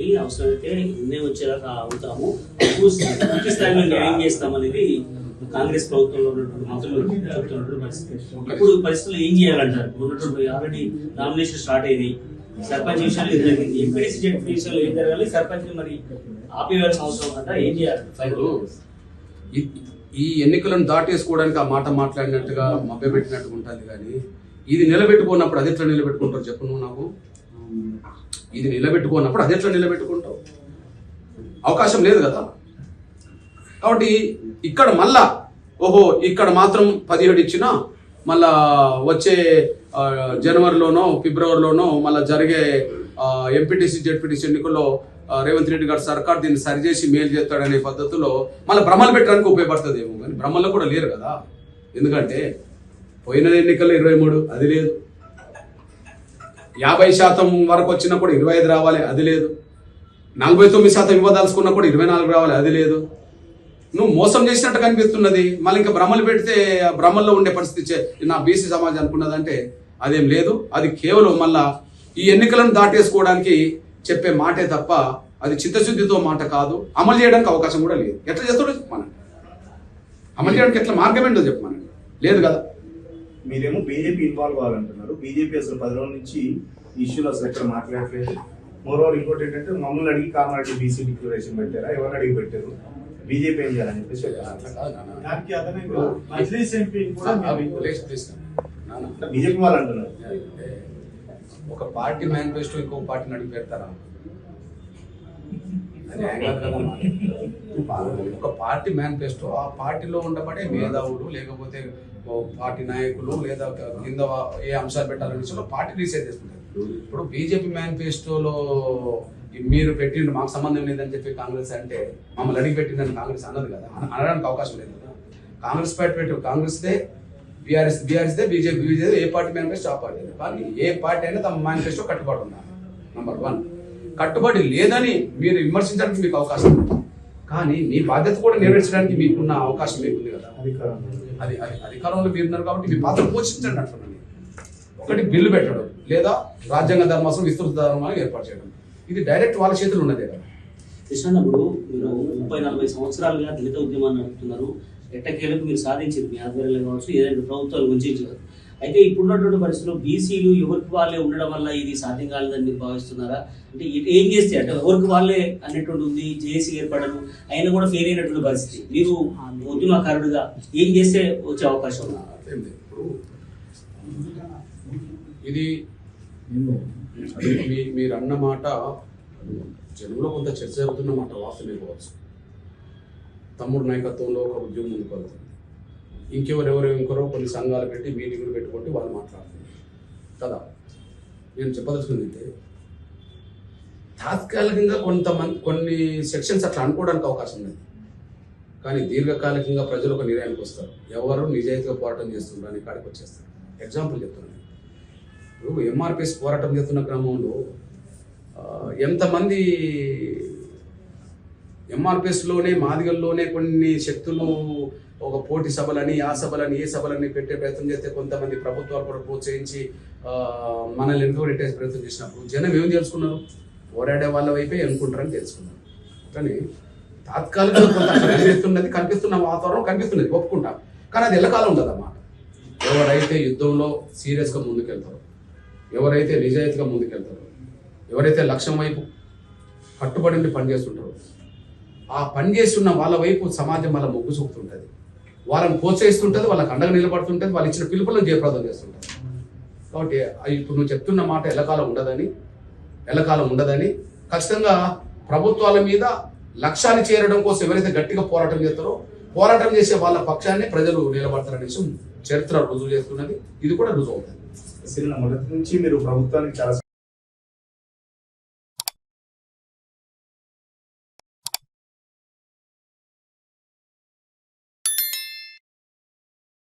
తీసుకొని అవసరమైతే నిర్ణయం వచ్చేలాగా అవుతాము, పూర్తి స్థాయిలో న్యాయం చేస్తామనేది కాంగ్రెస్ ప్రభుత్వంలో ఉన్నటువంటి మంత్రులు చెప్తున్నటువంటి పరిస్థితి. ఇప్పుడు పరిస్థితులు ఏం చేయాలంటారు? ఉన్నటువంటి ఆల్రెడీ నామినేషన్ స్టార్ట్ అయింది, సర్పంచ్ విషయాలు ఏం జరిగింది, ఎంపీడీసీ జెడ్పీ విషయాలు ఏం జరగాలి, సర్పంచ్ మరి ఆపేయాల్సిన అవసరం అంతా ఏం చేయాలి? ఈ ఎన్నికలను దాటేసుకోవడానికి ఆ మాట మాట్లాడినట్టుగా మభ్యపెట్టినట్టుగా ఉంటుంది, కానీ ఇది నిలబెట్టుకున్నప్పుడు అది ఎట్లా నిలబెట్టుకుంటావు చెప్పు నువ్వు నాకు? ఇది నిలబెట్టుకున్నప్పుడు అది ఎట్లా నిలబెట్టుకుంటావు? అవకాశం లేదు కదా. కాబట్టి ఇక్కడ మళ్ళా ఓహో ఇక్కడ మాత్రం 17 ఇచ్చినా మళ్ళా వచ్చే జనవరిలోనో ఫిబ్రవరిలోనో మళ్ళీ జరిగే ఎంపీటీసీ జెడ్పీటీసీ ఎన్నికల్లో రేవంత్ రెడ్డి గారు సర్కార్ దీన్ని సరిచేసి మేలు చేస్తాడనే పద్ధతిలో మళ్ళీ భ్రమలు పెట్టడానికి ఉపయోగపడుతుంది ఏమో, కానీ భ్రమల్లో కూడా లేరు కదా. ఎందుకంటే పోయిన ఎన్నికల్లో 23 అది లేదు, 50% వరకు వచ్చినా కూడా 25 రావాలి అది లేదు, 49% ఇవ్వదలుచుకున్నా కూడా 24 రావాలి అది లేదు. నువ్వు మోసం చేసినట్టు కనిపిస్తున్నది. మళ్ళీ ఇంకా భ్రమలు పెడితే భ్రమల్లో ఉండే పరిస్థితి నా బీసీ సమాజం అనుకున్నదంటే అదేం లేదు. అది కేవలం మళ్ళా ఈ ఎన్నికలను దాటేసుకోవడానికి చెప్పే మాటే తప్ప అది చిత్తశుద్ధితో మాట కాదు. అమలు చేయడానికి అవకాశం కూడా లేదు. ఎట్లా చేస్తాడో చెప్పమనండి, అమలు చేయడానికి ఎట్లా మార్గం ఏంటో చెప్పమనండి. లేదు కదా. మీరేమో బీజేపీ ఇన్వాల్వ్ అవ్వాలంటున్నారు. బీజేపీ అసలు 10 రోజుల నుంచి ఇష్యూలు అసలు ఎక్కడ మాట్లాడట్లేదు. మోరోవర్ ఇంకోటి ఏంటంటే మమ్మల్ని అడిగి కామారెడ్డి బీసీ డిక్లరేషన్ పెట్టారా, ఎవరిని అడిగి పెట్టారు, బీజేపీ ఏం చేయాలని చెప్పేసి బీజేపీ వాళ్ళు అంటున్నారు. ఒక పార్టీ మేనిఫెస్టో ఇంకో పార్టీని అడిగి పెడతారా? ఒక పార్టీ మేనిఫెస్టో ఆ పార్టీలో ఉండబడే మేధావులు లేకపోతే పార్టీ నాయకులు లేదా కింద ఏ అంశాలు పెట్టాలని పార్టీ డిసైడ్ చేస్తుంటారు. ఇప్పుడు బీజేపీ మేనిఫెస్టోలో మీరు పెట్టిండు మాకు సంబంధం లేదని చెప్పి కాంగ్రెస్ అంటే మమ్మల్ని అడిగి పెట్టిందని కాంగ్రెస్ అన్నది కదా, అనడానికి అవకాశం లేదు కదా. కాంగ్రెస్ పార్టీ పెట్టు కాంగ్రెస్దే, బీఆర్ఎస్దే, బీజేపీ ఏ పార్టీ మేనిఫెస్టో ఆ పార్టీ. కానీ ఏ పార్టీ అయినా తమ మేనిఫెస్టో కట్టుబడి ఉన్నారు. నంబర్ 1 కట్టుబడి లేదని మీరు విమర్శించడానికి మీకు అవకాశం ఉంది, కానీ మీ బాధ్యత కూడా నెరవేర్చడానికి మీకున్న అవకాశం మీకుంది కదా. అది అధికారంలో మీరున్నారు కాబట్టి మీ పాత్ర పోషించండి అంటున్నాను. ఒకటి బిల్లు పెట్టడం లేదా రాజ్యాంగ ధర్మాసనం విస్తృత ధర్మాన్ని ఏర్పాటు చేయడం, ఇది డైరెక్ట్ వాళ్ళ చేతులు ఉన్నదే కదా. కృష్ణన్నప్పుడు మీరు 30-40 సంవత్సరాలుగా దళిత ఉద్యమాన్ని నడుపుతున్నారు. ఎట్టకేలకు మీరు సాధించింది మీ ఆధ్వర్యంలో కావచ్చు, ఏదైనా ప్రభుత్వాలు వంచారు. అయితే ఇప్పుడున్నటువంటి పరిస్థితుల్లో బీసీలు ఎవరికి వాళ్ళే ఉండడం వల్ల ఇది సాధ్యం కాలేదని మీరు భావిస్తున్నారా? అంటే ఏం చేస్తే అంటే ఎవరికి వాళ్ళే అనేటువంటి ఉంది, జేఏసీ ఏర్పడను అయినా కూడా ఫెయిల్ అయినటువంటి పరిస్థితి. మీరు ఉద్యమకారుడుగా ఏం చేస్తే వచ్చే అవకాశం ఉందా? ఇది మీరు అన్న మాట జనంలో కొంత చర్చ జరుగుతున్న మాట వాస్తవమే కావచ్చు. తమ్ముడు నాయకత్వంలో ఒక ఉద్యమం ముందుకు వెళ్తుంది, ఇంకెవరో కొన్ని సంఘాలు పెట్టి మీటింగ్లు పెట్టుకుంటే వాళ్ళు మాట్లాడుతున్నారు కదా. నేను చెప్పదలుచుకుంది తాత్కాలికంగా కొన్ని సెక్షన్స్ అట్లా అనుకోవడానికి అవకాశం లేదు, కానీ దీర్ఘకాలికంగా ప్రజలు ఒక నిర్ణయానికి వస్తారు. ఎవరు నిజాయితీగా పోరాటం చేస్తుంటారని కాడికి వచ్చేస్తారు. ఎగ్జాంపుల్ చెప్తున్నాను. ఇప్పుడు ఎంఆర్పిఎస్ పోరాటం చేస్తున్న క్రమంలో ఎంతమంది ఎంఆర్పిఎస్లోనే మాదిగల్లోనే కొన్ని శక్తులు ఒక పోటీ సభలని ఆ సభలని ఏ సభలని పెట్టే ప్రయత్నం చేస్తే కొంతమంది ప్రభుత్వాలు కూడా ప్రోత్సహించి మనల్ని వెనుకబెట్టే ప్రయత్నం చేసినప్పుడు జనం ఏం తెలుసుకున్నారు? పోరాడే వాళ్ళ వైపే అనుకుంటారని తెలుసుకున్నారు. కానీ తాత్కాలికంగా కొంత కనిపిస్తున్న వాతావరణం కనిపిస్తున్నది, ఒప్పుకుంటాం. కానీ అది ఎల్లకాలం ఉండదు అన్నమాట. ఎవరైతే యుద్ధంలో సీరియస్గా ముందుకెళ్తారో, ఎవరైతే నిజాయితీగా ముందుకెళ్తారో, ఎవరైతే లక్ష్యం వైపు కట్టుబడి పనిచేస్తుంటారో, ఆ పనిచేస్తున్న వాళ్ళ వైపు సమాజం వాళ్ళ మొగ్గు చూపుతుంటుంది, వాళ్ళని ప్రోత్సహిస్తుంటుంది, వాళ్ళకి అండగా నిలబడుతుంటుంది, వాళ్ళు ఇచ్చిన పిలుపులను జయప్రదం చేస్తుంటుంది. కాబట్టి ఇప్పుడు నువ్వు చెప్తున్న మాట ఎల్లకాలం ఉండదని ఖచ్చితంగా ప్రభుత్వాల మీద లక్ష్యాన్ని చేరడం కోసం ఎవరైతే గట్టిగా పోరాటం చేస్తారో పోరాటం చేసే వాళ్ళ పక్షాన్ని ప్రజలు నిలబడతారనే చరిత్ర రుజువు చేస్తున్నది. ఇది కూడా రుజువు అవుతుంది. మొదటి నుంచి మీరు ప్రభుత్వానికి చాలా